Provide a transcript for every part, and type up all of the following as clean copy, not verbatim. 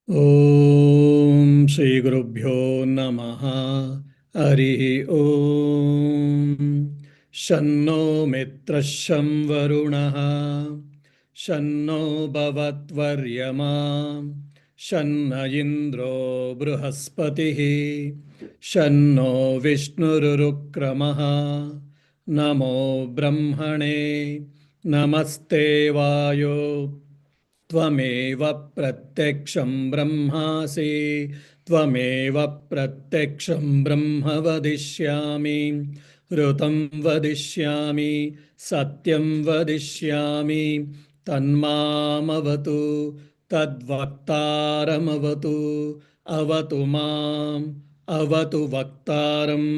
Om Shri Gurubhyo Namaha Harihi Om Shanno Mitrasham Varunaha Shanno Bhavatvaryama Shanna Indro Bruhaspatihi Shanno Vishnurukramaha Namo Brahmane Namaste Vayo त्वमेव प्रत्यक्षं ब्रह्मासि त्वमेव प्रत्यक्षं ब्रह्म वदिष्यामि ऋतं वदिष्यामि सत्यं वदिष्यामि तन्मामवतु तद्वक्तारमवतु अवतु माम् अवतु वक्तारम्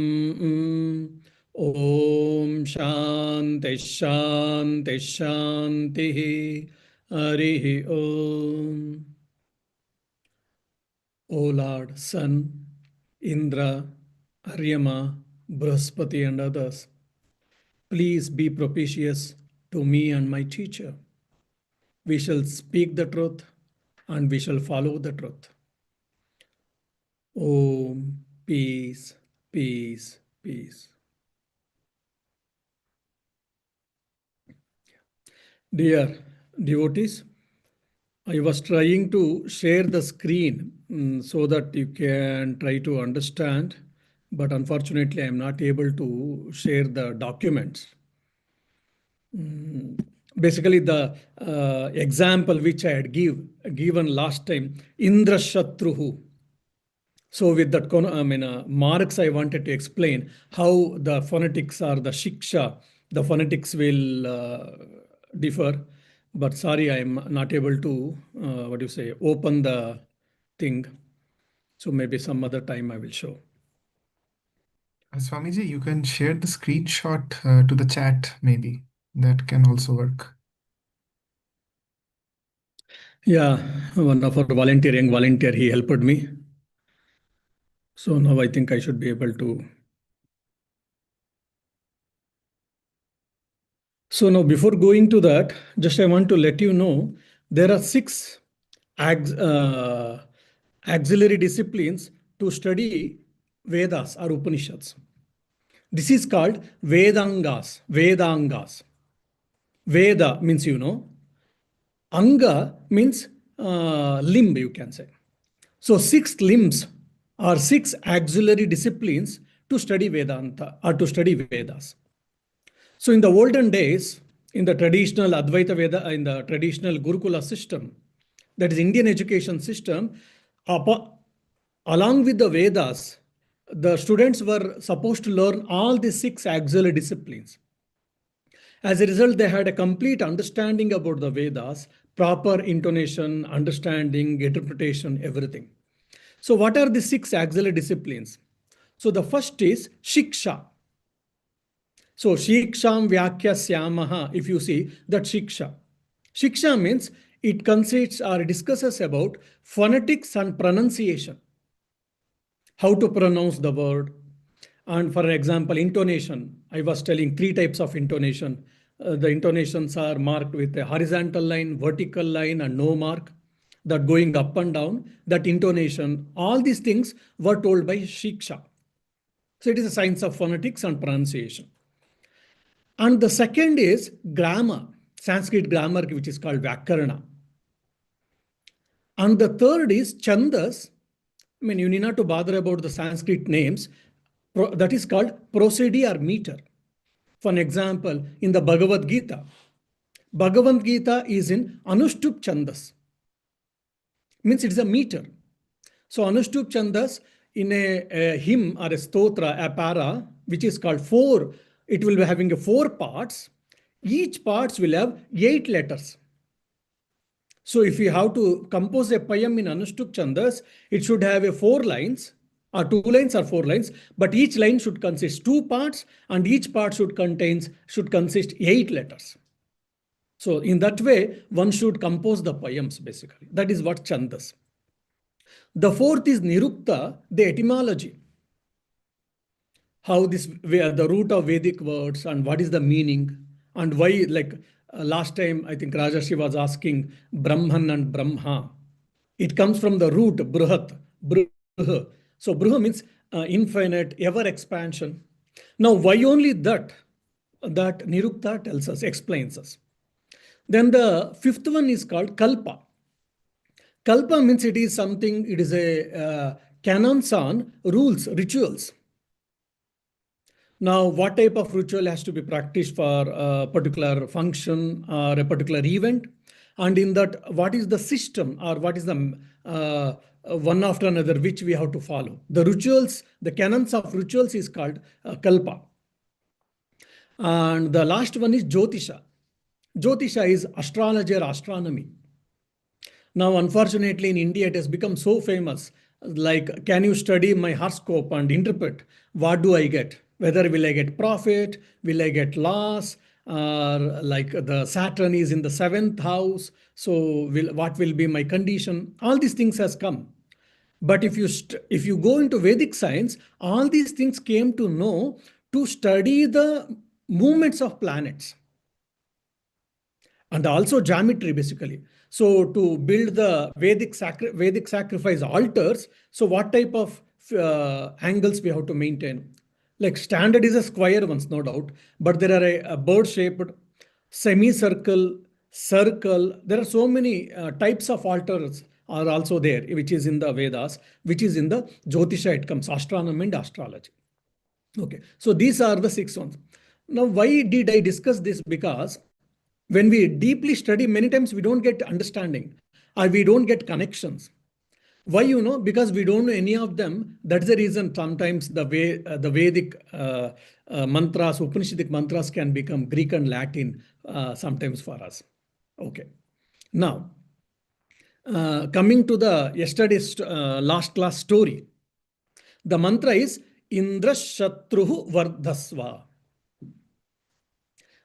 ॐ शान्तिः शान्तिः शान्तिः Harihi Om. O Lord, Sun, Indra, Aryama, Brahaspati, and others, please be propitious to me and my teacher. We shall speak the truth and we shall follow the truth. Om, peace, peace, peace. Dear devotees, I was trying to share the screen so that you can try to understand, but unfortunately, I am not able to share the documents. Basically, the example which I had given last time, Indra Shatruhu. So with that marks, I wanted to explain how the phonetics or the shiksha, the phonetics will differ. But sorry, I am not able to, open the thing. So maybe some other time I will show. Swamiji, you can share the screenshot to the chat, maybe. That can also work. Yeah, one of our young volunteer, he helped me. So now I think I should be able to. So now before going to that, just I want to let you know, there are six auxiliary disciplines to study Vedas or Upanishads. This is called Vedangas. Vedangas. Veda means Anga means limb, you can say. So six limbs are six auxiliary disciplines to study Vedanta or to study Vedas. So in the olden days, in the traditional Advaita Veda, in the traditional Gurukula system, that is Indian education system, along with the Vedas, the students were supposed to learn all the six auxiliary disciplines. As a result, they had a complete understanding about the Vedas, proper intonation, understanding, interpretation, everything. So what are the six auxiliary disciplines? So the first is Shiksha. So Shiksham Vyakya Syamaha, if you see that Shiksha. Shiksha means it consists or discusses about phonetics and pronunciation. How to pronounce the word. And for example, intonation. I was telling three types of intonation. The intonations are marked with a horizontal line, vertical line, and no mark. That going up and down, that intonation, all these things were told by Shiksha. So it is a science of phonetics and pronunciation. And the second is grammar, Sanskrit grammar, which is called Vyakarana. And the third is Chandas. I mean, you need not to bother about the Sanskrit names. That is called prosody or meter. For an example, in the Bhagavad Gita, Bhagavad Gita is in Anushtup Chandas. Means it is a meter. So Anushtup Chandas in a hymn or a stotra, a para, which is called four, it will be having four parts. Each parts will have 8 letters. So if you have to compose a poem in Anushtup Chandas, it should have a 4 lines or 2 lines or 4 lines, but each line should consist 2 parts and each part should consist 8 letters. So in that way, one should compose the poems basically. That is what Chandas. The fourth is Nirukta, the etymology. How the root of Vedic words and what is the meaning and why, like last time, I think Rajarshi was asking Brahman and Brahma. It comes from the root bruhat, bruh. So bruh means infinite, ever expansion. Now, why only that? That Nirukta tells us, explains us. Then the fifth one is called kalpa. Kalpa means it is something, it is a canons on rules, rituals. Now, what type of ritual has to be practiced for a particular function or a particular event? And in that, what is the system or what is the one after another which we have to follow? The rituals, the canons of rituals is called kalpa. And the last one is Jyotisha. Jyotisha is astrology or astronomy. Now, unfortunately, in India, it has become so famous. Like, can you study my horoscope and interpret? What do I get? Whether will I get profit? Will I get loss? Or like the Saturn is in the seventh house. So, what will be my condition? All these things has come. But if you go into Vedic science, all these things came to know to study the movements of planets and also geometry basically. So to build the Vedic sacrifice altars, so what type of angles we have to maintain? Like standard is a square ones, no doubt, but there are a bird shaped, semicircle, circle. There are so many types of altars are also there, which is in the Vedas, which is in the Jyotisha. It comes astronomy and astrology. Okay, so these are the six ones. Now, why did I discuss this? Because when we deeply study, many times we don't get understanding or we don't get connections. Why? Because we don't know any of them. That's the reason sometimes the Vedic mantras, Upanishadic mantras can become Greek and Latin sometimes for us. Okay. Now, coming to the yesterday's last class story, the mantra is Indra Shatruhu Vardhasva.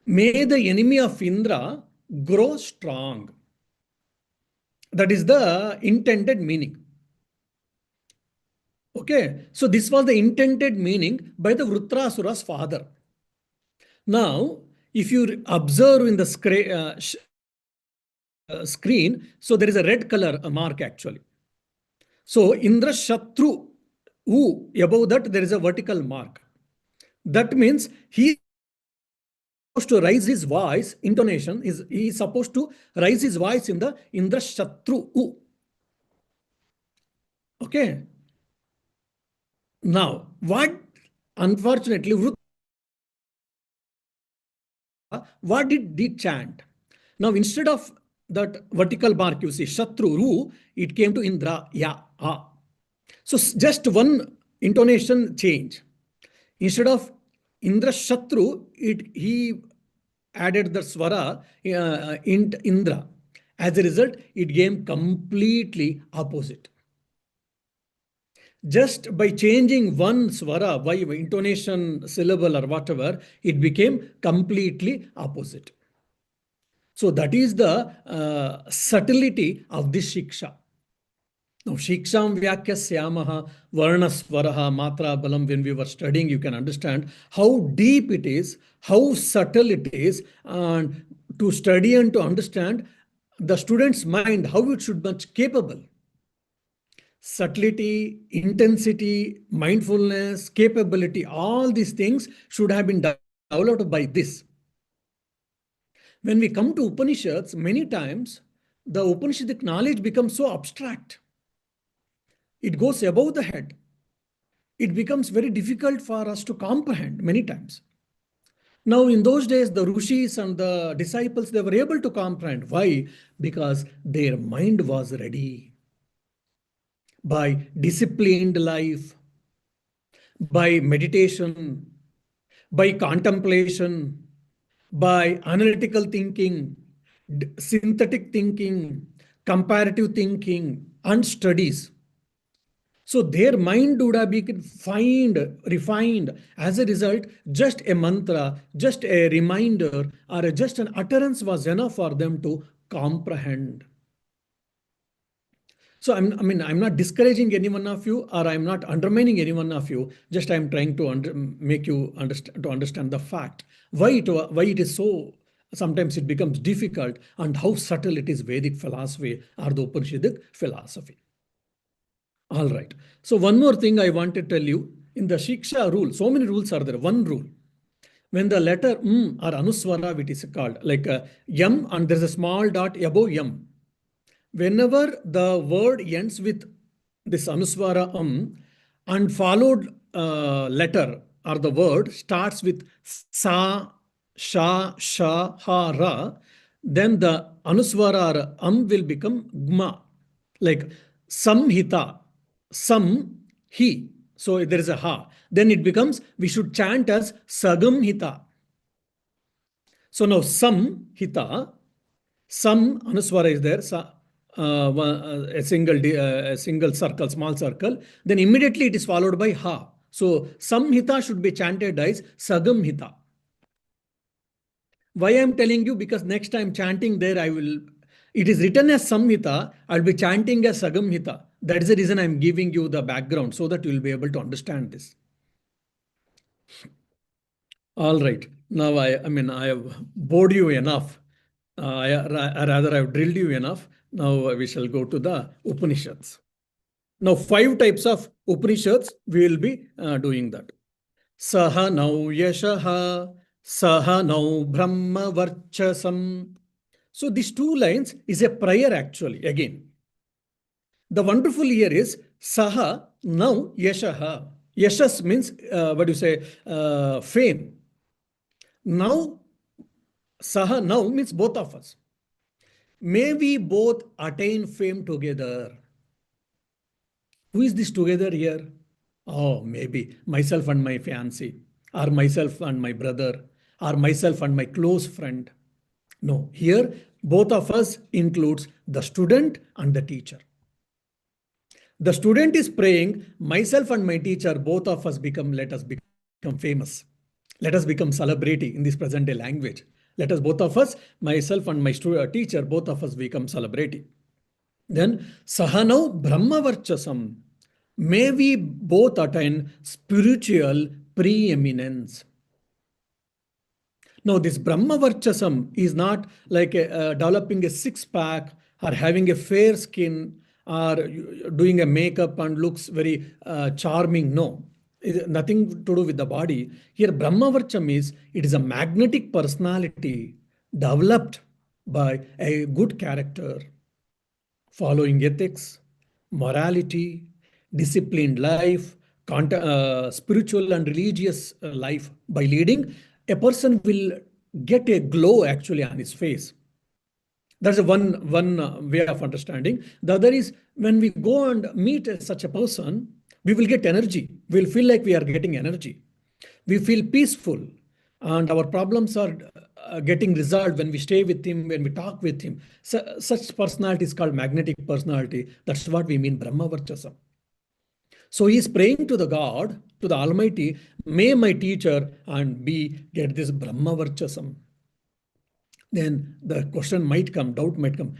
May the enemy of Indra grow strong. That is the intended meaning. Okay, so this was the intended meaning by the Vrutrasura's father. Now, if you observe in the screen, so there is a red color mark actually. So Indra Shatru, above that there is a vertical mark. That means he supposed to raise his voice, intonation is he is supposed to raise his voice in the Indra Shatru. Okay. Now, what unfortunately, what did he chant? Now, instead of that vertical mark, you see Shatru, Ru, it came to Indra, Ya, A. So just one intonation change. Instead of Indra Shatru, he added the swara Indra. As a result, it became completely opposite. Just by changing one swara, by intonation, syllable, or whatever, it became completely opposite. So that is the subtlety of this shiksha. Now, shiksham vyakyasyamaha varnasvaraha matra balam, when we were studying, you can understand how deep it is, how subtle it is, and to study and to understand the student's mind, how it should be much capable. Subtlety, intensity, mindfulness, capability, all these things should have been developed by this. When we come to Upanishads, many times the Upanishadic knowledge becomes so abstract. It goes above the head. It becomes very difficult for us to comprehend many times. Now, in those days, the rishis and the disciples, they were able to comprehend. Why? Because their mind was ready. By disciplined life, by meditation, by contemplation, by analytical thinking, synthetic thinking, comparative thinking, and studies. So their mind would have been refined. As a result, just a mantra, just a reminder, or just an utterance was enough for them to comprehend. So I'm not discouraging any one of you, or I'm not undermining any one of you. Just I'm trying to make you understand the fact why it is so sometimes it becomes difficult, and how subtle it is Vedic philosophy or the Upanishadic philosophy. All right. So one more thing I want to tell you, in the Shiksha rule, so many rules are there. One rule, when the letter or Anuswara, it is called like yam, and there's a small dot above yam. Whenever the word ends with this Anuswara and followed letter or the word starts with sa, sha, sha, ha, ra, then the Anuswara or will become gma, like samhita, sam, he. So there is a ha. Then it becomes, we should chant as sagamhita. So now samhita, some Anuswara is there, a single circle, small circle, then immediately it is followed by ha. So samhita should be chanted as sagamhita. Why I am telling you? Because next time chanting there, it is written as samhita, I will be chanting as sagamhita. That is the reason I am giving you the background so that you will be able to understand this. All right. Now I have bored you enough. Rather, I have drilled you enough. Now we shall go to the Upanishads. Now, 5 types of Upanishads, we will be doing that. Saha nau yashaha, saha nau brahma varchasam. So these 2 lines is a prayer actually, again. The wonderful here is saha nau yashaha. Yashas means, what do you say, fame. Now, saha now means both of us. May we both attain fame together. Who is this together here? Oh, maybe myself and my fiancé, or myself and my brother, or myself and my close friend. No, here both of us includes the student and the teacher. The student is praying, myself and my teacher, both of us let us become famous. Let us become celebrity in this present day language. Let us both of us, myself and my teacher, both of us become celebrity. Then Sahanau Brahmavarchasam. May we both attain spiritual preeminence. Now, this Brahmavarchasam is not like developing a six-pack or having a fair skin or doing a makeup and looks very charming. No, nothing to do with the body. Here, Brahmavarcham it is a magnetic personality developed by a good character, following ethics, morality, disciplined life, spiritual and religious life. By leading, a person will get a glow actually on his face. That's one way of understanding. The other is when we go and meet such a person, we will get energy. We'll feel like we are getting energy. We feel peaceful, and our problems are getting resolved when we stay with him, when we talk with him. Such personality is called magnetic personality. That's what we mean Brahmavarchasam. So he is praying to the God, to the Almighty, may my teacher and be get this Brahmavarchasam. Then the question might come, doubt might come.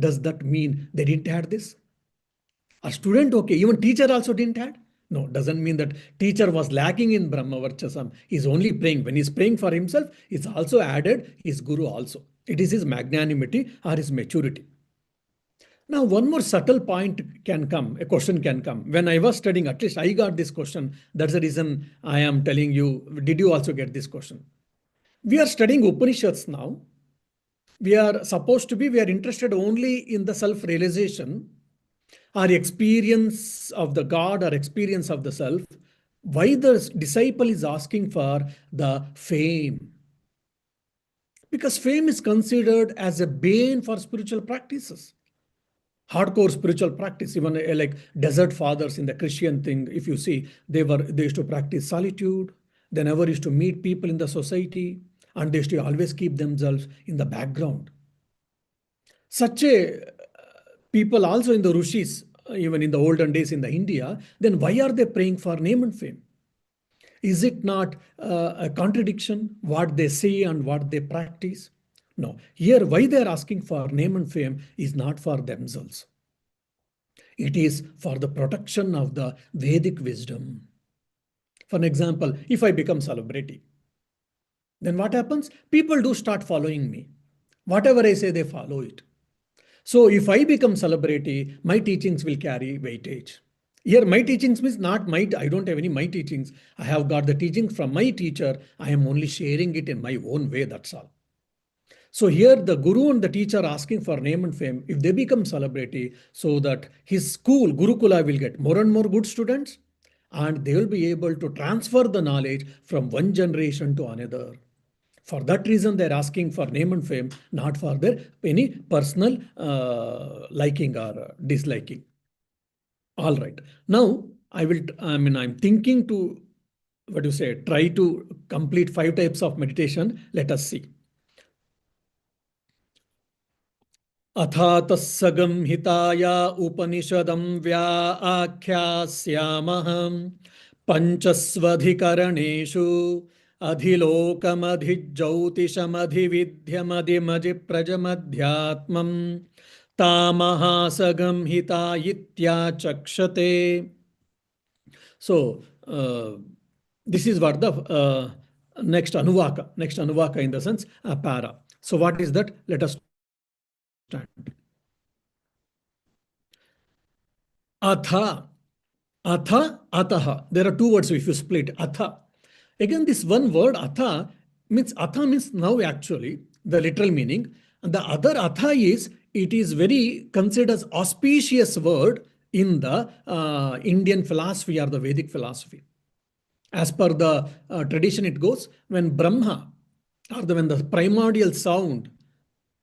Does that mean they didn't have this? A student, okay, even teacher also didn't have? No, doesn't mean that teacher was lacking in Brahmavarchasam. He's only praying. When he's praying for himself, it's also added his guru also. It is his magnanimity or his maturity. Now, one more subtle point can come, a question can come. When I was studying, at least I got this question. That's the reason I am telling you, did you also get this question? We are studying Upanishads now. We are interested only in the self-realization, our experience of the God, our experience of the self. Why the disciple is asking for the fame? Because fame is considered as a bane for spiritual practices. Hardcore spiritual practice, even like desert fathers in the Christian thing, if you see, they used to practice solitude. They never used to meet people in the society, and they used to always keep themselves in the background. Such a people also in the Rishis, even in the olden days in the India, then why are they praying for name and fame? Is it not a contradiction, what they say and what they practice? No. Here, why they are asking for name and fame is not for themselves. It is for the protection of the Vedic wisdom. For an example, if I become celebrity, Then what happens? People do start following me. Whatever I say, they follow it. So if I become celebrity, my teachings will carry weightage. Here, my teachings means not my, I don't have any my teachings. I have got the teachings from my teacher. I am only sharing it in my own way, that's all. So here the guru and the teacher are asking for name and fame. If they become celebrity, so that his school, Gurukula, will get more and more good students, and they will be able to transfer the knowledge from one generation to another. For that reason, they're asking for name and fame, not for their any personal liking or disliking. All right. Now I'm thinking to, what do you say, try to complete 5 types of meditation. Let us see. अथातः सगंहिताया उपनिषदं व्याख्यास्यामः पञ्चस्वधिकरणेषु अधिलोकमधिज्योतिषमधिविद्यमधिमजिप्रजमध्यात्मं तामहासगंहिता इत्याचक्षते. So, this is what the next anuvaka in the sense para. So, what is that? Let us understand. Atha, ataha. There are 2 words if you split. Atha. Again, this one word atha means now actually the literal meaning. And the other atha is, it is very considered as auspicious word in the Indian philosophy or the Vedic philosophy. As per the tradition, it goes, when Brahma, or when the primordial sound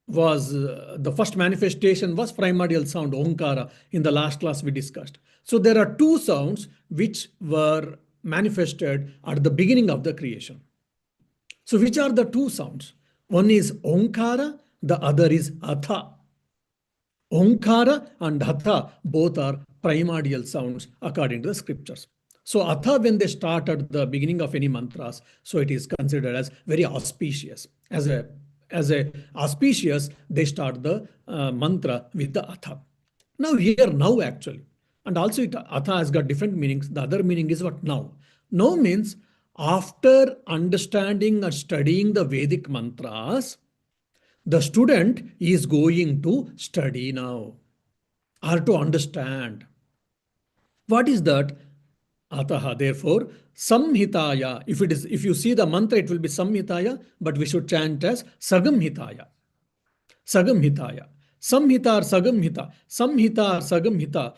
was, the first manifestation was primordial sound, Omkara. In the last class we discussed. So there are 2 sounds which were manifested at the beginning of the creation. So which are the 2 sounds? One is Omkara, the other is Atha. Omkara and Hatha both are primordial sounds according to the scriptures. So Atha, when they start at the beginning of any mantras, so it is considered as very auspicious. As a auspicious, they start the mantra with the Atha. Now actually, and also Atha has got different meanings. The other meaning is what? Now. Now means after understanding or studying the Vedic mantras, the student is going to study now or to understand. What is that? Ataha. Therefore, samhitaya. If you see the mantra, it will be samhitaya, but we should chant as sagamhitaya. Sagamhitaya. Samhita or sagamhita. Samhita or sagamhita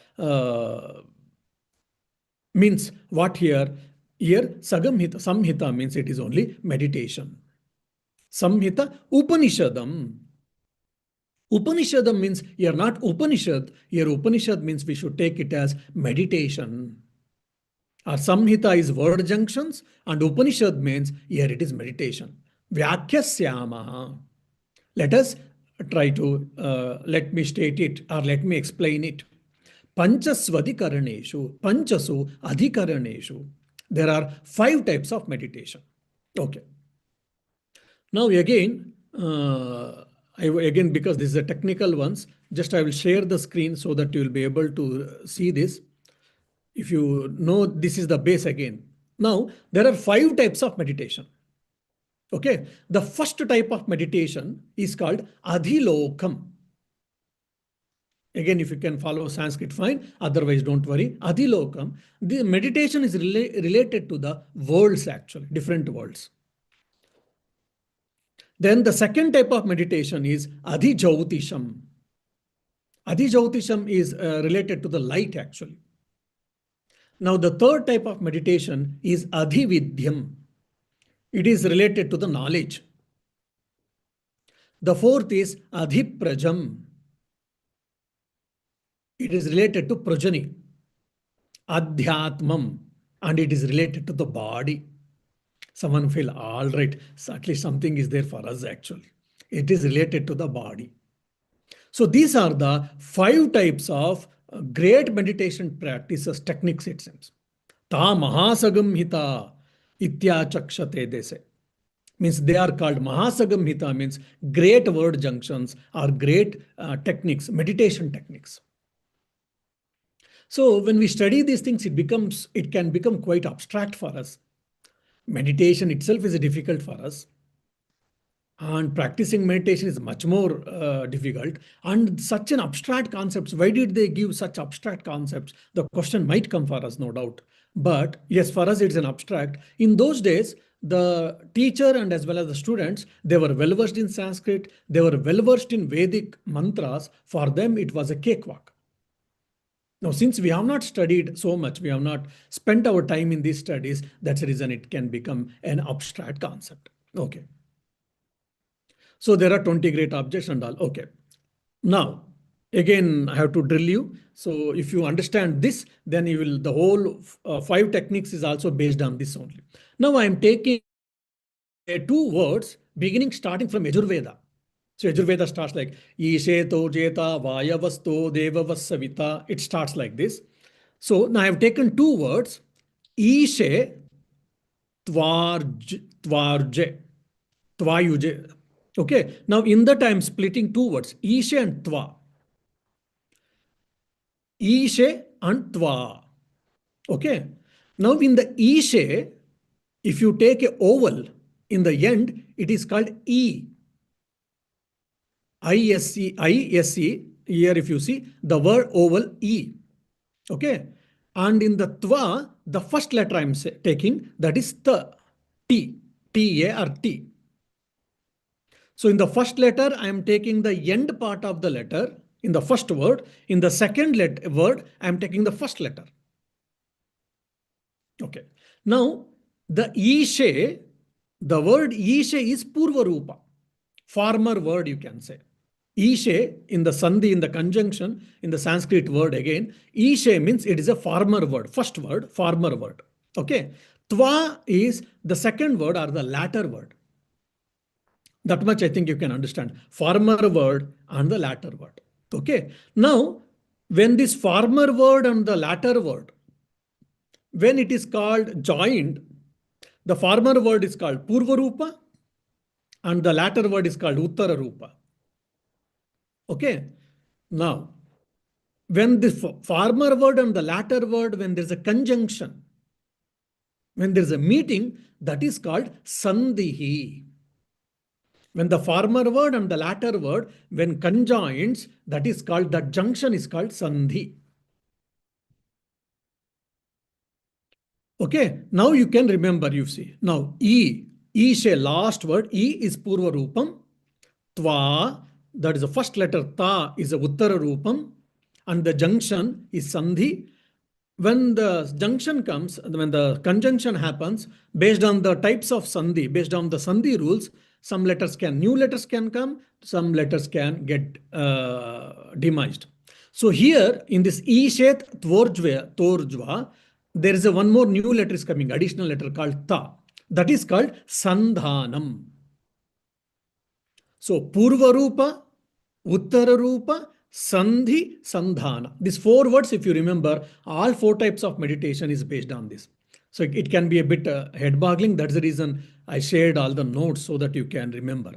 means what here? Here, sagamhita, samhita means it is only meditation. Samhita, Upanishadam. Upanishadam means you're not Upanishad. Here Upanishad means we should take it as meditation. Our Samhita is word junctions and Upanishad means here it is meditation. Vyakyasyamaha. Let us try to, let me state it or let me explain it. Panchasvadhikaraneshu, Panchasu Adhikaraneshu. There are 5 types of meditation. Okay. Now again, because this is a technical ones, just I will share the screen so that you will be able to see this. If you know, this is the base again. Now, there are 5 types of meditation. Okay. The first type of meditation is called Adhilokam. Again, if you can follow Sanskrit, fine. Otherwise, don't worry. Adhilokam. The meditation is related to the worlds actually, different worlds. Then the second type of meditation is Adhijautisham. Adhijautisham is related to the light actually. Now the third type of meditation is Adhividyam. It is related to the knowledge. The fourth is Adhiprajam. It is related to progeny. Adhyatmam, and it is related to the body. Someone feel, all right, so at least something is there for us actually. It is related to the body. So these are the 5 types of great meditation practices, techniques it seems. Ta mahasagamhita ityachakshate, they say. Means they are called mahasagamhita, means great word junctions or great techniques, meditation techniques. So when we study these things, it can become quite abstract for us. Meditation itself is difficult for us. And practicing meditation is much more difficult. And such an abstract concepts. Why did they give such abstract concepts? The question might come for us, no doubt. But yes, for us it's an abstract. In those days, the teacher and as well as the students, they were well versed in Sanskrit. They were well versed in Vedic mantras. For them, it was a cakewalk. Now, since we have not studied so much, we have not spent our time in these studies, that's the reason it can become an abstract concept. Okay. So there are 20 great objects and all. Okay. Now, again, I have to drill you. So if you understand this, then you will, the whole 5 techniques is also based on this only. Now I am taking 2 words beginning starting from Yajurveda. So Yajurveda starts like Isheto Jeta Vayavasto Devavasavita. It starts like this. So now I have taken 2 words, Ishe Tvarje, Tvayuje. Okay, now in that I am splitting 2 words, Ishe and Tva. Ishe and Tva. Okay, now in the Ishe, if you take a oval in the end, it is called E. ISE, ISE. Here, if you see the word oval E. Okay, and in the Tva, the first letter I am taking, that is the T, T-A or T. So in the first letter, I am taking the end part of the letter in the first word. In the second word, I am taking the first letter. Okay. Now, the Ishe, the word Ishe is Purva Rupa, former word you can say. Ishe in the Sandhi, in the conjunction, in the Sanskrit word again, Ishe means it is a former word, first word, former word. Okay. Tva is the second word or the latter word. That much I think you can understand. Former word and the latter word. Okay. Now, when this former word and the latter word, when it is called joined, the former word is called Purva Rupa and the latter word is called Uttara Rupa. Okay. Now, when the former word and the latter word, when there's a conjunction, when there's a meeting, that is called Sandhihi. When the former word and the latter word, when conjoins, that is called, that junction is called Sandhi. Okay, now you can remember, you see. Now, E is a last word. E is Purva Rupam. Tva, that is the first letter, Ta is a Uttara Rupam. And the junction is Sandhi. When the junction comes, when the conjunction happens, based on the types of Sandhi, based on the Sandhi rules, some letters can, new letters can come, some letters can get demised. So here in this Ishet Torjva, there is a one more new letter is coming, additional letter called Ta. That is called Sandhanam. So Purva Rupa, Uttara Rupa, Sandhi, Sandhana. These 4 words, if you remember, all 4 types of meditation is based on this. So it can be a bit head boggling. That's the reason I shared all the notes so that you can remember.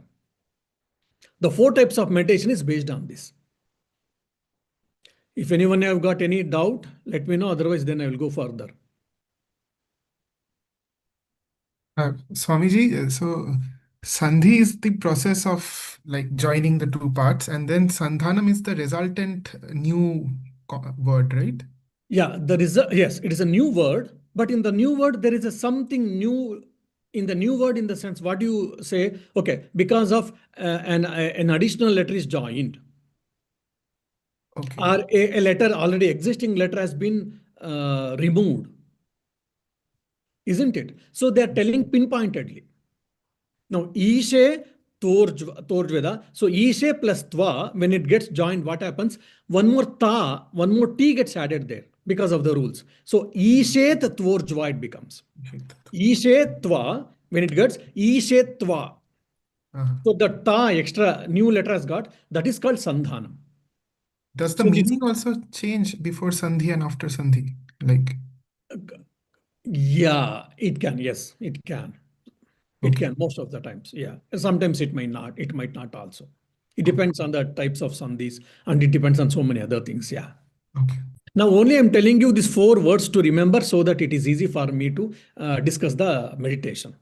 The 4 types of meditation is based on this. If anyone have got any doubt, let me know. Otherwise, then I will go further. Swamiji, so Sandhi is the process of like joining the 2 parts, and then Sandhanam is the resultant new word, right? Yeah, there is a, yes, it is a new word, but in the new word, there is a something new in the new word in the sense, what do you say? Okay, because of an additional letter is joined. Okay. Or a letter, already existing letter has been removed. Isn't it? So they are telling pinpointedly. Now, Ishe Torjveda. So Ishe plus Tva, when it gets joined, what happens? One more Ta, one more T gets added there because of the rules. So Ishet Tvorjva it becomes. Ishe Tva, when it gets Ishe Tva. So the Ta extra new letter has got, that is called Sandhanam. Does the So this, meaning also change before Sandhi and after Sandhi? Like, yeah, it can. Yes, it can. It okay. can most of the times. Yeah. Sometimes it might not. It might not also. It Okay. depends on the types of sandhis and it depends on so many other things. Yeah. Okay. Now only I'm telling you these 4 words to remember so that it is easy for me to discuss the meditation.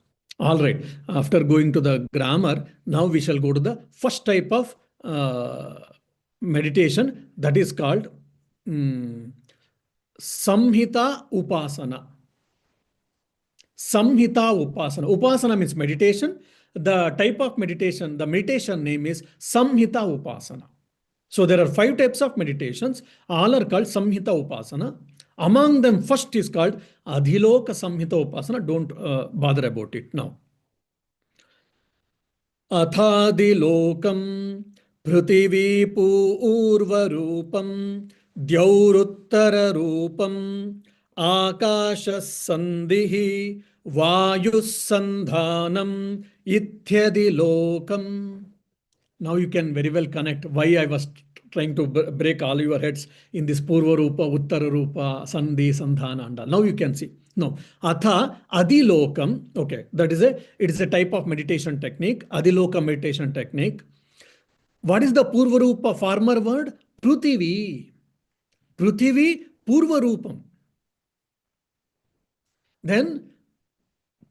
All right. After going to the grammar, now we shall go to the first type of meditation, that is called Samhita Upasana. Samhita Upasana. Upasana means meditation. The type of meditation, the meditation name is Samhita Upasana. So there are 5 types of meditations. All are called Samhita Upasana. Among them, first is called Adhiloka Samhita Upasana. Don't bother about it now. अथादिलोकं पृथिवीपूर्वरूपं द्यौरुत्तररूपम् आकाशः सन्धिः वायुः सन्धानम् इत्यदिलोकम्. Now you can very well connect why I was trying to break all your heads in this Purva Rupa, Uttara Rupa, Sandhi, Sandhana, and all. Now you can see. No. Atha Adilokam. Okay, it is a type of meditation technique. Adiloka meditation technique. What is the Purva Rupa former word? Pruthivi. Pruthivi Purva Rupam. Then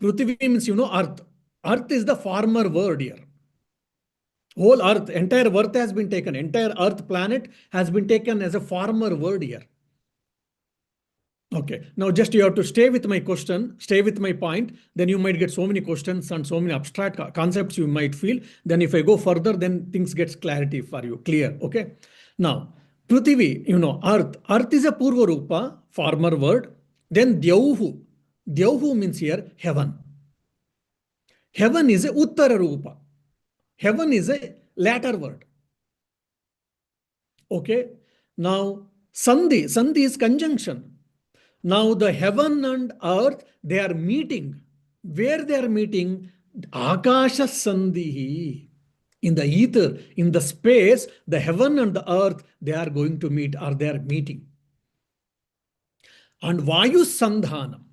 Pruthivi means, earth. Earth is the former word here. Whole earth, entire earth has been taken, entire earth planet has been taken as a former word here. Okay, now just you have to stay with my question, stay with my point, then you might get so many questions and so many abstract concepts you might feel. Then if I go further, then things gets clarity for you, clear, okay? Now, Prithvi, earth. Earth is a Purva Rupa, former word. Then Dyauhu. Dyauhu means here heaven. Heaven is a Uttara Rupa. Heaven is a latter word. Okay. Now, Sandhi. Sandhi is conjunction. Now, the heaven and earth, they are meeting. Where they are meeting? Akasha Sandhi. In the ether, in the space, the heaven and the earth, they are going to meet, or they are meeting. And Vayu Sandhanam.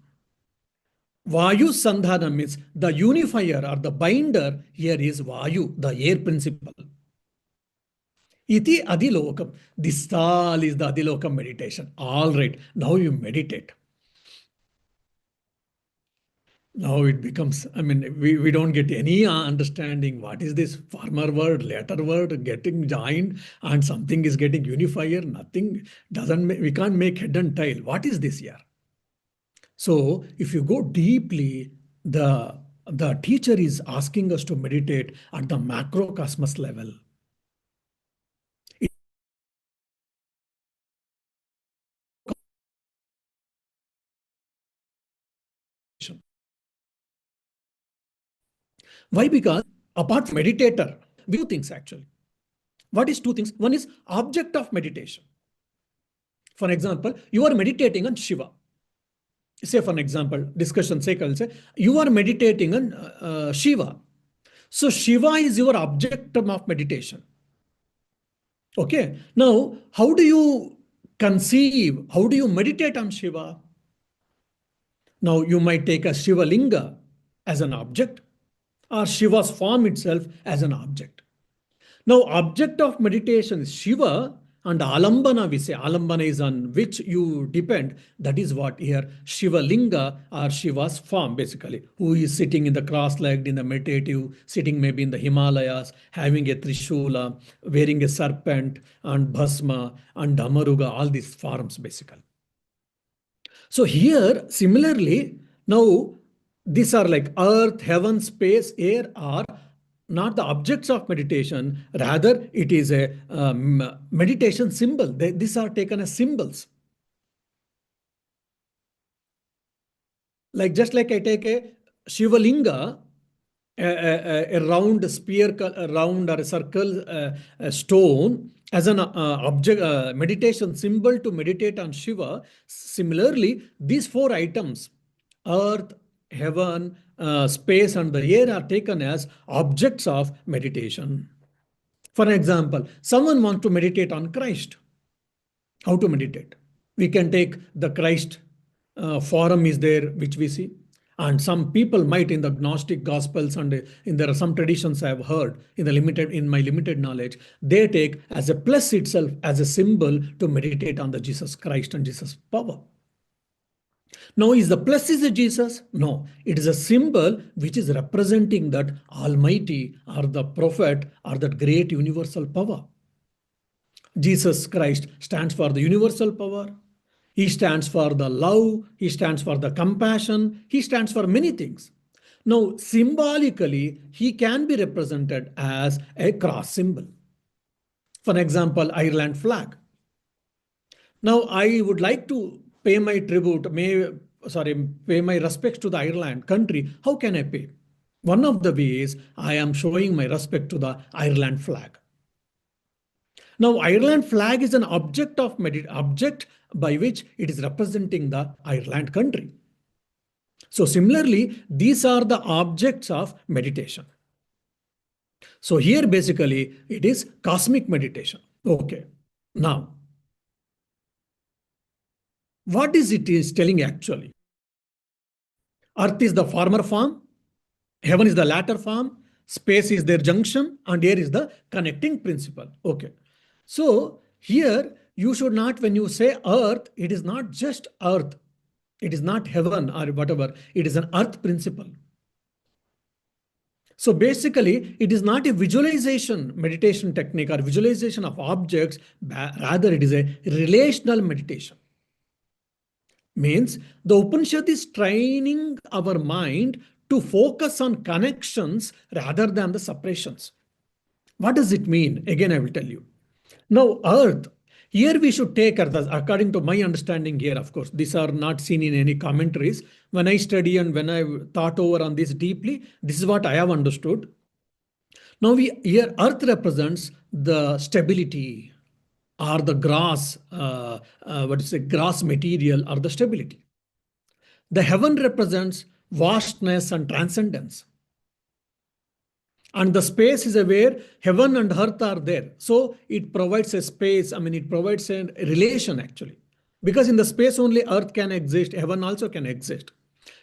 Vayu Sandhanam means the unifier or the binder here is Vayu, the air principle. Iti Adilokam. This all is the Adilokam meditation. All right. Now you meditate. Now it becomes, we don't get any understanding. What is this former word, later word getting joined and something is getting unifier? Nothing we can't make head and tail. What is this here? So if you go deeply, the teacher is asking us to meditate at the macrocosmos level. Why? Because apart from meditator, we do things actually. What is 2 things? One is object of meditation. For example, you are meditating on Shiva. Say for an example, discussion sake, I'll say, you are meditating on Shiva. So Shiva is your object of meditation. Okay. Now, how do you conceive? How do you meditate on Shiva? Now, you might take a Shiva Linga as an object, or Shiva's form itself as an object. Now, object of meditation is Shiva, and Alambana, we say, Alambana is on which you depend. That is what here, Shiva Linga or Shiva's form, basically, who is sitting in the cross-legged, in the meditative, sitting maybe in the Himalayas, having a Trishula, wearing a serpent, and Bhasma, and Dhamaruga, all these forms, basically. So here, similarly, now, these are like earth, heaven, space, air are not the objects of meditation. Rather, it is a meditation symbol. These are taken as symbols. Just like I take a Shiva Linga, a round sphere, a round or a circle a stone as an object, meditation symbol to meditate on Shiva. Similarly, these 4 items, earth, heaven, space, and the air, are taken as objects of meditation. For example, someone wants to meditate on Christ. How to meditate? We can take the Christ forum is there, which we see. And some people might in the Gnostic Gospels and there are some traditions I have heard in my limited knowledge, they take as a plus itself as a symbol to meditate on the Jesus Christ and Jesus' power. Now, is the plus is a Jesus? No, it is a symbol which is representing that Almighty or the prophet or that great universal power. Jesus Christ stands for the universal power. He stands for the love. He stands for the compassion. He stands for many things. Now, symbolically, he can be represented as a cross symbol. For example, Ireland flag. Now, I would like to pay my tribute, pay my respects to the Ireland country. How can I pay? One of the ways I am showing my respect to the Ireland flag. Now, Ireland flag is an object by which it is representing the Ireland country. So similarly, these are the objects of meditation. So here basically it is cosmic meditation. Okay. Now, what is it is telling actually? Earth is the former form, heaven is the latter form, space is their junction, and air is the connecting principle. Okay. So here you should not, when you say earth, it is not just earth. It is not heaven or whatever. It is an earth principle. So basically, it is not a visualization meditation technique or visualization of objects, rather it is a relational meditation. Means the Upanishad is training our mind to focus on connections rather than the separations. What does it mean? Again, I will tell you. Now, earth, here we should take earth, according to my understanding here, of course, these are not seen in any commentaries. When I study and when I thought over on this deeply, this is what I have understood. Now, here earth represents the stability or the grass material or the stability. The heaven represents vastness and transcendence. And the space is where heaven and earth are there. So it provides a space, it provides a relation actually. Because in the space only earth can exist, heaven also can exist.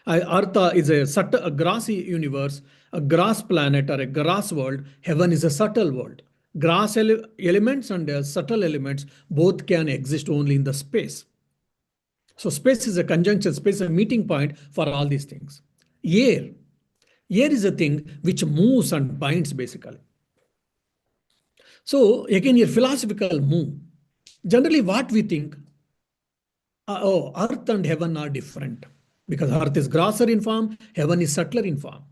Earth is a grassy universe, a grass planet or a grass world. Heaven is a subtle world. Grass elements and subtle elements both can exist only in the space. So space is a conjunction, space is a meeting point for all these things. Air. Air is a thing which moves and binds basically. So again, your philosophical move. Generally, what we think, earth and heaven are different because earth is grosser in form, heaven is subtler in form.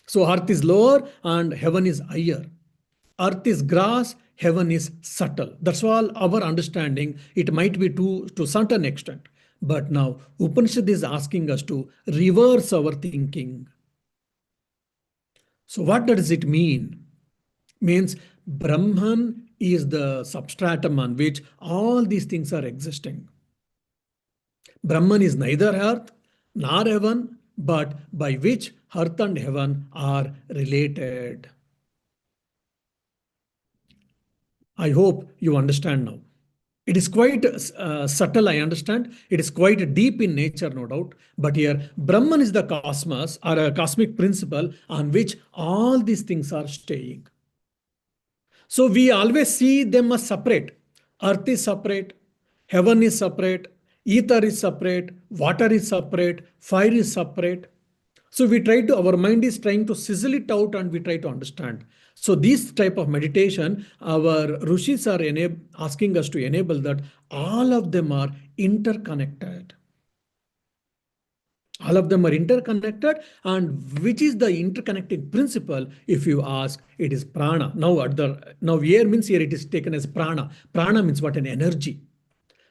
So earth is lower and heaven is higher. Earth is grass, heaven is subtle. That's all our understanding. It might be to certain extent. But now Upanishad is asking us to reverse our thinking. So what does it mean? Means Brahman is the substratum on which all these things are existing. Brahman is neither earth nor heaven, but by which earth and heaven are related. I hope you understand now. It is quite subtle, I understand. It is quite deep in nature, no doubt. But here, Brahman is the cosmos or a cosmic principle on which all these things are staying. So we always see them as separate. Earth is separate, heaven is separate, ether is separate, water is separate, fire is separate. So our mind is trying to sizzle it out and we try to understand. So this type of meditation, our rishis are asking us to enable that all of them are interconnected. All of them are interconnected, and which is the interconnecting principle? If you ask, it is prana. Now air means here it is taken as prana. Prana means what? An energy.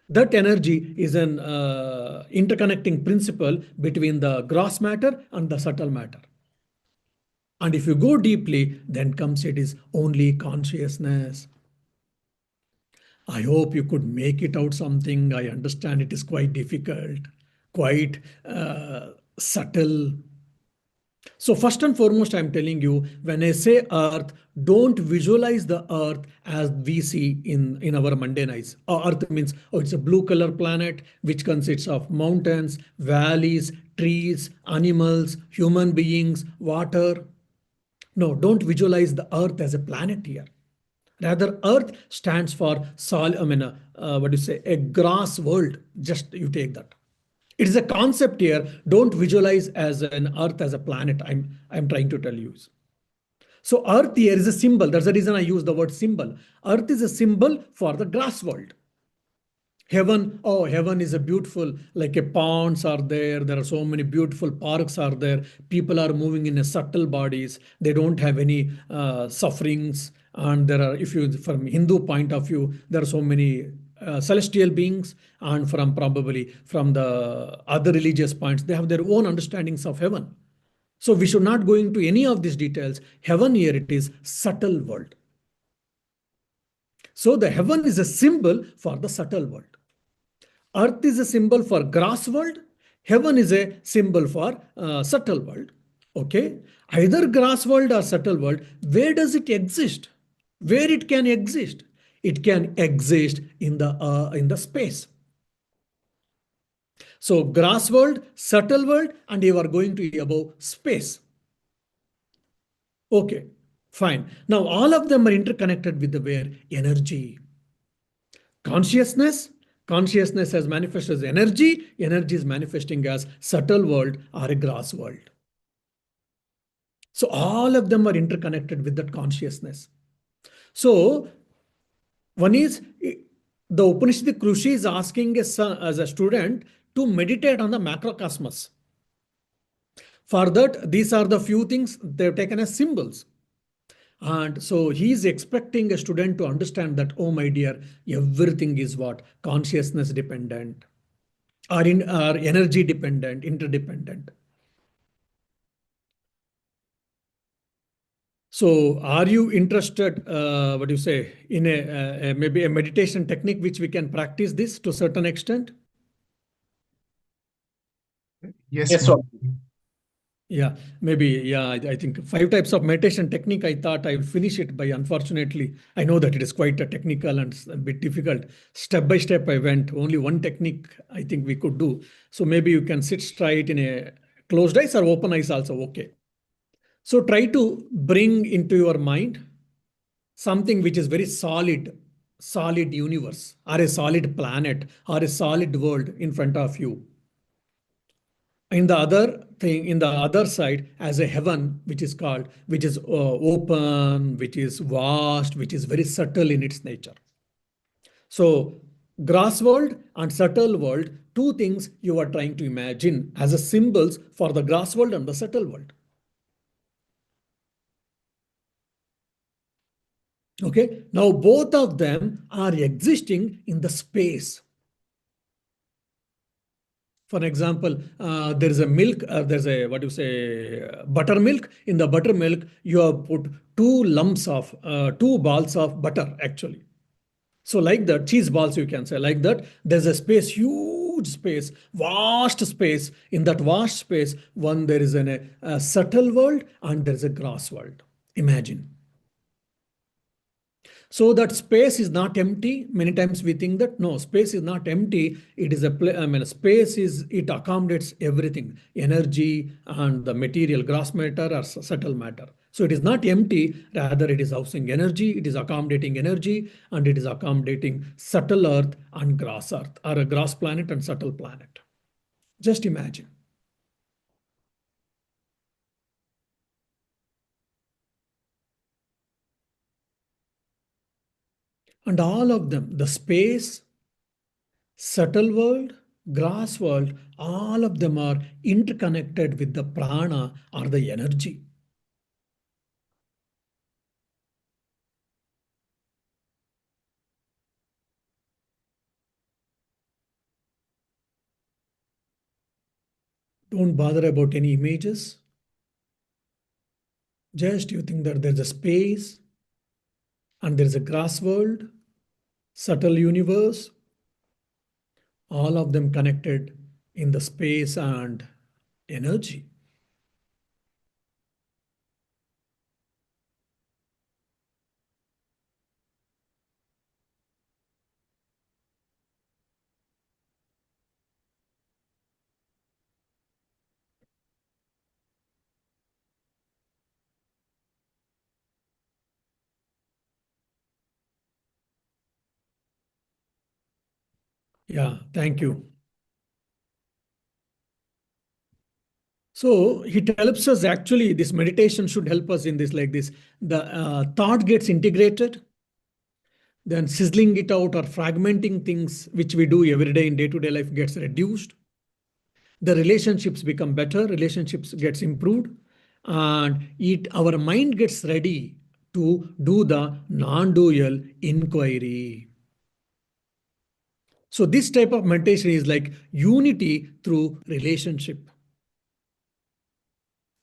That energy is an interconnecting principle between the gross matter and the subtle matter. And if you go deeply, then comes it is only consciousness. I hope you could make it out something. I understand it is quite difficult, quite subtle. So first and foremost, I'm telling you, when I say earth, don't visualize the earth as we see in our mundane eyes. Earth means, it's a blue color planet, which consists of mountains, valleys, trees, animals, human beings, water. No, don't visualize the earth as a planet here. Rather, earth stands for a grass world. Just you take that. It is a concept here. Don't visualize as an Earth as a planet. I'm trying to tell you. So Earth here is a symbol. That's the reason I use the word symbol. Earth is a symbol for the grass world. Heaven, oh, heaven is a beautiful, like a ponds are there. There are so many beautiful parks are there. People are moving in a subtle bodies. They don't have any sufferings. And there are, if you, from Hindu point of view, there are so many celestial beings. And from probably from the other religious points, they have their own understandings of heaven. So we should not go into any of these details. Heaven here, it is subtle world. So the heaven is a symbol for the subtle world. Earth is a symbol for gross world. Heaven is a symbol for subtle world. Okay. Either gross world or subtle world, where does it exist? Where it can exist? It can exist in the space. So gross world, subtle world, and you are going to above space. Okay, fine. Now all of them are interconnected with the where energy. Consciousness, consciousness has manifested as energy, energy is manifesting as subtle world or a gross world. So all of them are interconnected with that consciousness. So one is the Upanishad Krushi is asking as a student to meditate on the macrocosmos. For that, these are the few things they've taken as symbols. And so he is expecting a student to understand that, oh my dear, everything is what? Consciousness dependent, or energy dependent, interdependent. So are you interested, what do you say, in maybe a meditation technique which we can practice this to a certain extent? Yes, Yes, Swami. Swami. Yeah, maybe. Yeah, I think 5 types of meditation technique. I thought I will finish it by. Unfortunately, I know that it is quite a technical and a bit difficult. Step by step, I went. Only one technique I think we could do. So maybe you can sit straight in a closed eyes or open eyes also. Okay. So try to bring into your mind something which is very solid, solid universe or a solid planet or a solid world in front of you. In the other thing, in the other side, as a heaven, which is called, which is open, which is vast, which is very subtle in its nature. So gross world and subtle world, two things you are trying to imagine as a symbols for the gross world and the subtle world. Okay, now both of them are existing in the space. For example, there is a milk, there's a, what do you say, buttermilk. In the buttermilk, you have put two balls of butter actually. So like that, cheese balls you can say, like that, there's a space, huge space, vast space. In that vast space, one, there is a subtle world and there's a gross world. Imagine. So that space is not empty. Many times we think that no, space is not empty. It is I mean, space is, it accommodates everything, energy and the material, gross matter or subtle matter. So it is not empty, rather it is housing energy, it is accommodating energy, and it is accommodating subtle earth and gross earth, or a gross planet and subtle planet. Just imagine. And all of them, the space, subtle world, grass world, all of them are interconnected with the prana or the energy. Don't bother about any images. Just you think that there's a space and there's a grass world, subtle universe, all of them connected in the space and energy. Yeah, thank you. So it helps us actually, this meditation should help us in this like this. The thought gets integrated, then sizzling it out or fragmenting things which we do every day in day-to-day life gets reduced. The relationships become better, relationships gets improved, and our mind gets ready to do the non-dual inquiry. So this type of meditation is like unity through relationship.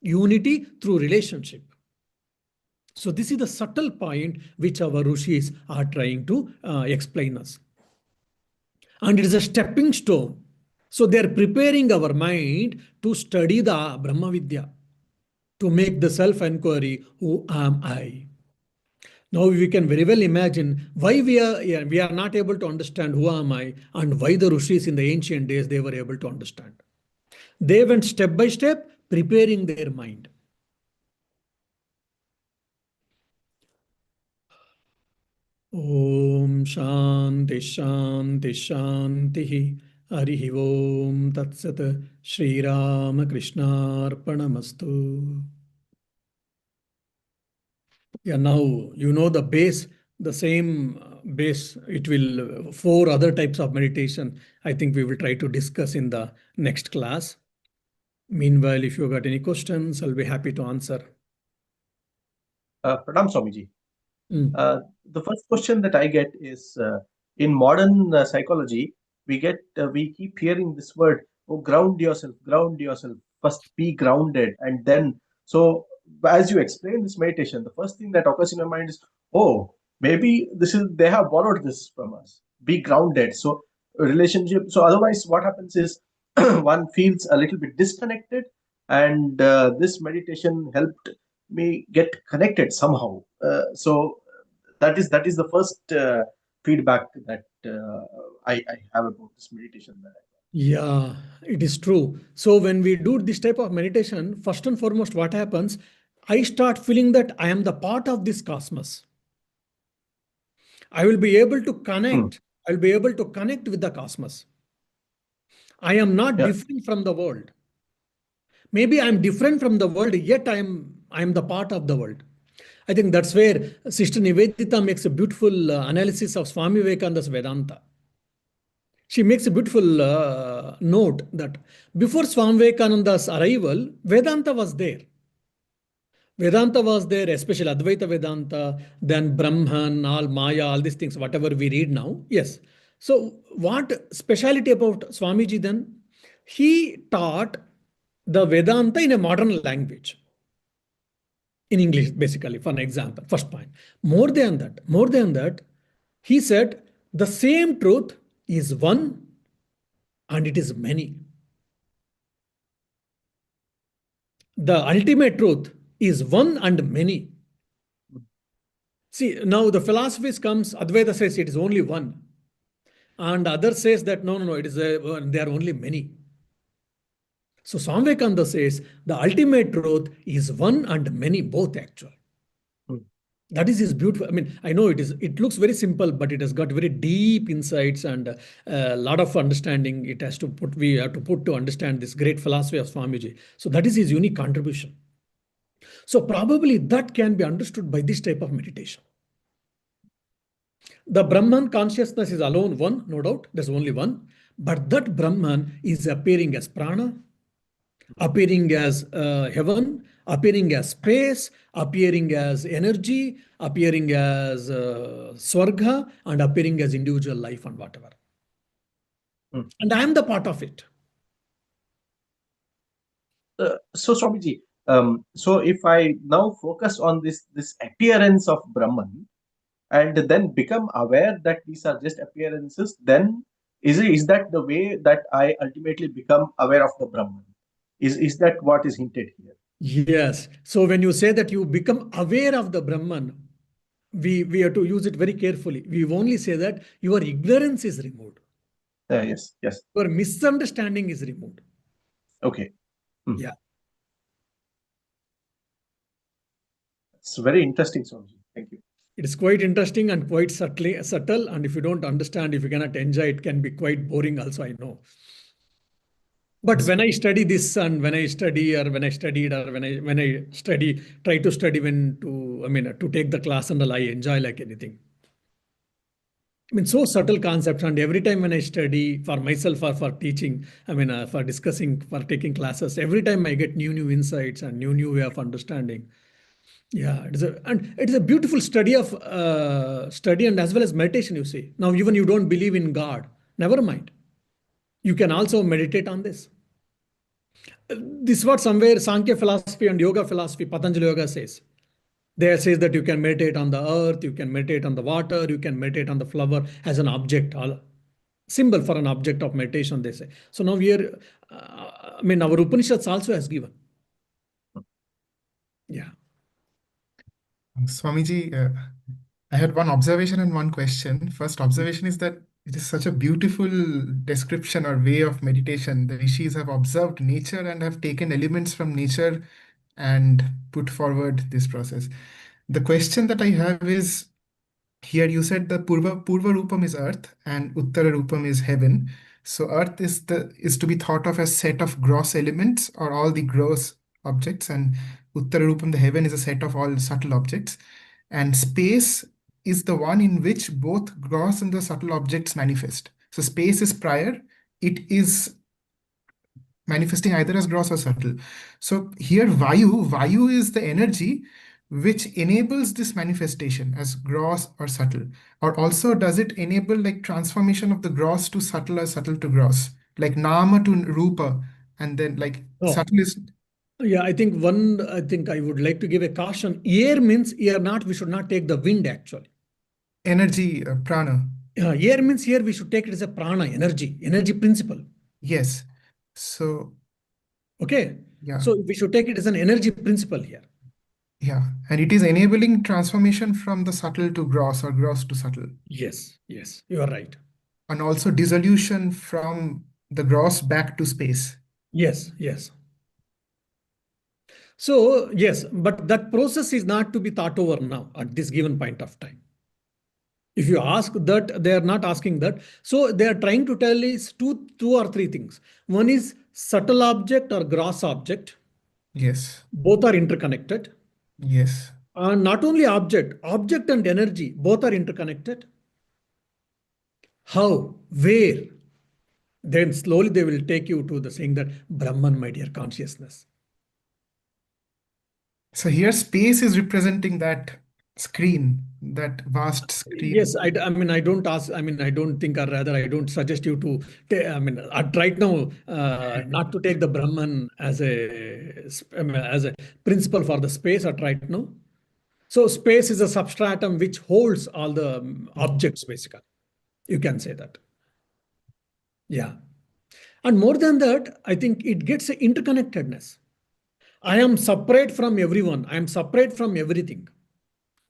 Unity through relationship. So this is the subtle point which our rishis are trying to explain us. And it is a stepping stone. So they are preparing our mind to study the Brahma Vidya, to make the self-inquiry, who am I? Now we can very well imagine why we are not able to understand who am I, and why the rishis in the ancient days they were able to understand. They went step by step preparing their mind. Om Shanti Shanti Shanti Harihi Om Tat Sat Shri Rama Krishna Arpanamastu. Yeah, now you know the base, the same base, it will, four other types of meditation, I think we will try to discuss in the next class. Meanwhile, if you got any questions, I'll be happy to answer. Pranam Swamiji. Mm. The first question that I get is in modern psychology, we keep hearing this word, oh, ground yourself, first be grounded. And then, so as you explain this meditation, the first thing that occurs in your mind is, oh, maybe they have borrowed this from us, be grounded. So, relationship. So, otherwise, what happens is one feels a little bit disconnected, and this meditation helped me get connected somehow. So that is the first feedback that I have about this meditation. Yeah, it is true. So when we do this type of meditation, first and foremost, what happens? I start feeling that I am the part of this cosmos. I will be able to connect. I will be able to connect with the cosmos. I am not Yeah. different from the world. Maybe I'm different from the world, yet I'm the part of the world. I think that's where Sister Nivedita makes a beautiful analysis of Swami Vivekananda's Vedanta. She makes a beautiful note that before Swami Vivekananda's arrival, Vedanta was there. Vedanta was there, especially Advaita Vedanta, then Brahman, all Maya, all these things, whatever we read now. Yes. So, what speciality about Swamiji then? He taught the Vedanta in a modern language, in English, basically, for an example. First point. More than that, he said the same truth is one and it is many. The ultimate truth is one and many. See, now the philosophies comes, Advaita says it is only one. And others says that no, it is there are only many. So Swami Vivekananda says the ultimate truth is one and many, both actual. That is his beautiful. I mean, I know it looks very simple, but it has got very deep insights and a lot of understanding. We have to put to understand this great philosophy of Swamiji. So that is his unique contribution. So probably that can be understood by this type of meditation. The Brahman consciousness is alone one, no doubt, there's only one. But that Brahman is appearing as prana, appearing as heaven, appearing as space, appearing as energy, appearing as swarga, and appearing as individual life and whatever. And I am the part of it. So Swamiji, so if I now focus on this appearance of Brahman, and then become aware that these are just appearances, then is that the way that I ultimately become aware of the Brahman? Is that what is hinted here? Yes. So when you say that you become aware of the Brahman, we have to use it very carefully. We only say that your ignorance is removed. Yes. Your misunderstanding is removed. Okay. Yeah. It's very interesting, Swamiji. Thank you. It is quite interesting and quite subtle. And if you don't understand, if you cannot enjoy, it can be quite boring also, I know. But when I study this and when I study or when I studied or when I study, try to study when to, I mean, to take the class and all, I enjoy like anything. I mean, so subtle concepts, and every time when I study for myself or for teaching, I mean, for discussing, for taking classes, every time I get new insights and new way of understanding. Yeah, it is a beautiful study of study and as well as meditation. You see, now even you don't believe in God, never mind. You can also meditate on this. This is what somewhere Sankhya philosophy and yoga philosophy, Patanjali Yoga says. There says that you can meditate on the earth, you can meditate on the water, you can meditate on the flower as an object, symbol for an object of meditation, they say. So now here, I mean, our Upanishads also has given. Yeah. Swamiji, I had one observation and one question. First observation is that it is such a beautiful description or way of meditation. The rishis have observed nature and have taken elements from nature and put forward this process. The question that I have is, here you said the Purva Rupam is earth and Uttara Rupam is heaven. So earth is to be thought of as set of gross elements or all the gross objects, and Uttara Rupam, the heaven, is a set of all subtle objects. And space is the one in which both gross and the subtle objects manifest. So space is prior, it is manifesting either as gross or subtle. So here Vayu is the energy which enables this manifestation as gross or subtle. Or also does it enable like transformation of the gross to subtle or subtle to gross, like Nama to Rupa, and then like Oh, subtle is yeah, I think I would like to give a caution. Air means air not, we should not take the wind actually. energy, prana. Air means here we should take it as a prana, energy principle. Yes. So Okay. yeah, So we should take it as an energy principle here. yeah. And it is enabling transformation from the subtle to gross or gross to subtle. Yes, you are right. And also dissolution from the gross back to space. Yes. So, yes, but that process is not to be thought over now at this given point of time. If you ask that, they are not asking that. So they are trying to tell is two or three things. One is subtle object or gross object. Yes. Both are interconnected. Yes. And not only object and energy, both are interconnected. How? Where? Then slowly they will take you to the saying that Brahman, my dear consciousness. So here space is representing that screen, that vast screen. Yes, I mean, I don't ask, I mean, I don't think, or rather, I don't suggest you to, I mean, at right now, not to take the Brahman as I mean, as a principle for the space at right now. So space is a substratum which holds all the objects, basically. You can say that. Yeah. And more than that, I think it gets a interconnectedness. I am separate from everyone. I am separate from everything.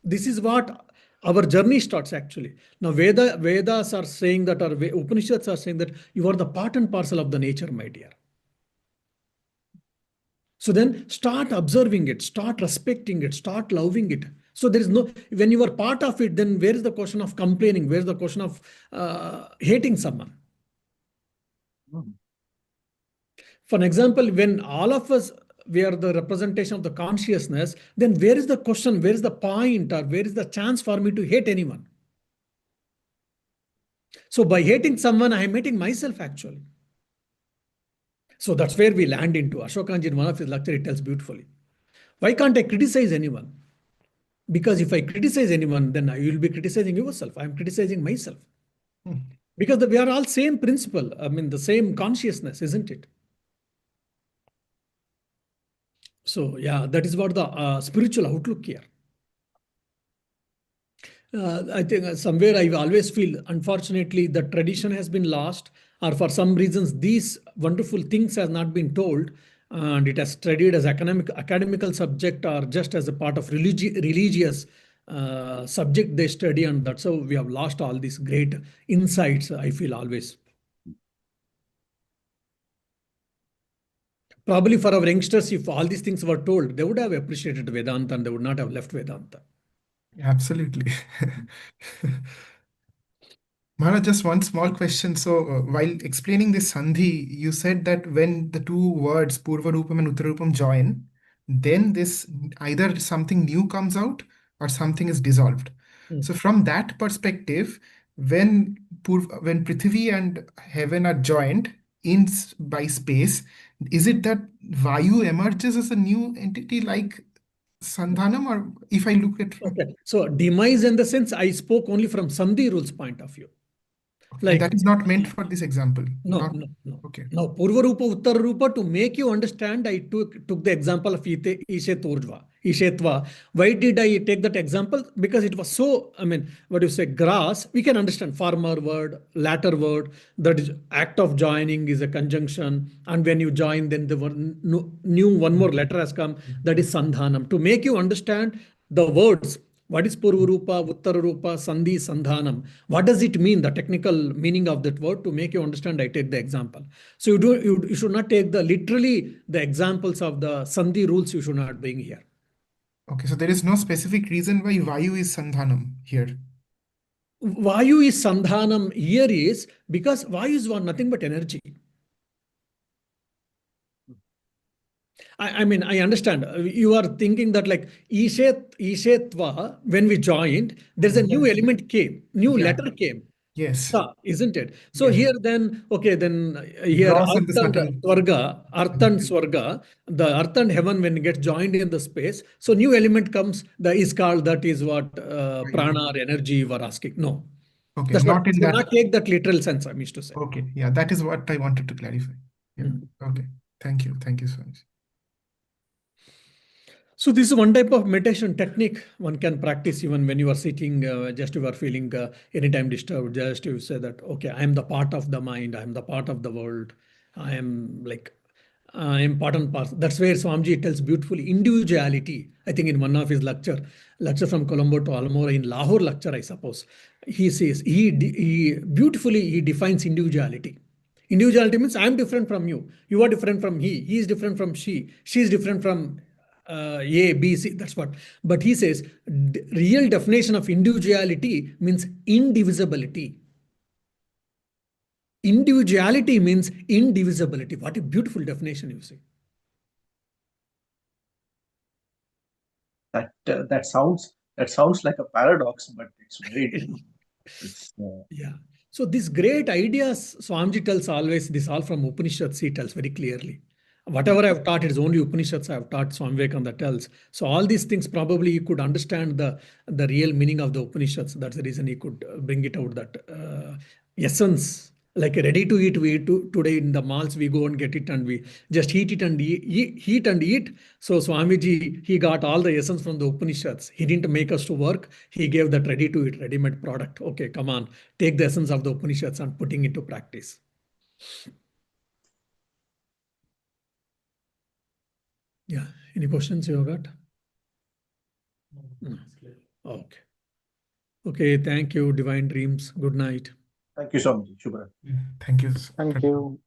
This is what our journey starts actually. Now, Vedas are saying that, or Upanishads are saying that you are the part and parcel of the nature, my dear. So then start observing it, start respecting it, start loving it. So there is no, when you are part of it, then where is the question of complaining? Where is the question of hating someone? Mm. For an example, when all of us, we are the representation of the consciousness, then where is the question, where is the point, or where is the chance for me to hate anyone? So by hating someone, I am hating myself actually. So that's where we land into. Ashokanji in one of his lectures, he tells beautifully. Why can't I criticize anyone? Because if I criticize anyone, then you will be criticizing yourself. I am criticizing myself. Hmm. Because we are all same principle. I mean, the same consciousness, isn't it? So yeah, that is what the spiritual outlook here. I think somewhere I always feel, unfortunately, the tradition has been lost, or for some reasons, these wonderful things has not been told, and it has studied as academical subject or just as a part of religious subject they study, and that's how we have lost all these great insights. I feel always. Probably for our youngsters, if all these things were told, they would have appreciated Vedanta and they would not have left Vedanta. Absolutely. Maharaj, just one small question. So, while explaining this sandhi, you said that when the two words Purva Rupam and Uttara Rupam join, then this either something new comes out or something is dissolved. So, from that perspective, when Prithvi and heaven are joined by space, is it that Vayu emerges as a new entity like Sandhanam, or if I look at from Okay. So demise in the sense I spoke only from Sandhi rules point of view. and Like that is not meant for this example. no, Not no, no. okay. Now, Purva Rupa, Uttara Rupa, to make you understand, I took the example of Isheturva, Ishetva. Why did I take that example? Because it was so, I mean, what you say, grass, we can understand former word, latter word, that is act of joining is a conjunction. And when you join, then the new one more letter has come, that is Sandhanam. To make you understand the words, what is Purvarupa, Uttararupa, Sandhi, Sandhanam? What does it mean? The technical meaning of that word to make you understand. I take the example. So you should not take the literally the examples of the Sandhi rules. You should not bring here. Okay, so there is no specific reason why Vayu is Sandhanam here. Vayu is Sandhanam here is because Vayu is one nothing but energy. I mean, I understand. You are thinking that like Ishetva, when we joined, there's a new element came, new Yeah. letter came. Yes. Sa, isn't it? So Yes. here then, okay, then here Gross and the Earth and subtle. Swarga, Earth and Swarga, the Earth and heaven when it gets joined in the space, so new element comes, the is called, that is what prana or energy you were asking. No. Okay, That's what, not in do that. not take that literal sense, I wish to say. Okay, yeah, that is what I wanted to clarify. Yeah. Okay. Thank you. Thank you so much. So this is one type of meditation technique one can practice even when you are sitting, just you are feeling anytime disturbed, just you say that, okay, I am the part of the mind, I am the part of the world, I am like, I am part and parcel. That's where Swamiji tells beautifully individuality. I think in one of his lecture from Colombo to Almora in Lahore lecture, I suppose, he says, he beautifully, he defines individuality. Individuality means I am different from you. You are different from he. He is different from she is different from A, B, C. That's what. But he says real definition of individuality means indivisibility. Individuality means indivisibility. What a beautiful definition you see. That sounds like a paradox, but it's very true. It's Yeah. So these great ideas, Swamiji tells always, this all from Upanishads, he tells very clearly. Whatever I've taught, it is only Upanishads I have taught, Swami Vivekananda tells. So all these things probably he could understand the real meaning of the Upanishads. That's the reason he could bring it out, that essence, like ready to eat, we eat today in the malls, we go and get it and we just heat it and heat and eat. So Swamiji, he got all the essence from the Upanishads. He didn't make us to work. He gave that ready to eat, ready-made product. Okay, come on, take the essence of the Upanishads and putting it to practice. Yeah. Any questions you got? No. Okay. Okay. Thank you. Divine dreams. Good night. Thank you so much, Shubhra. Thank you. Thank you.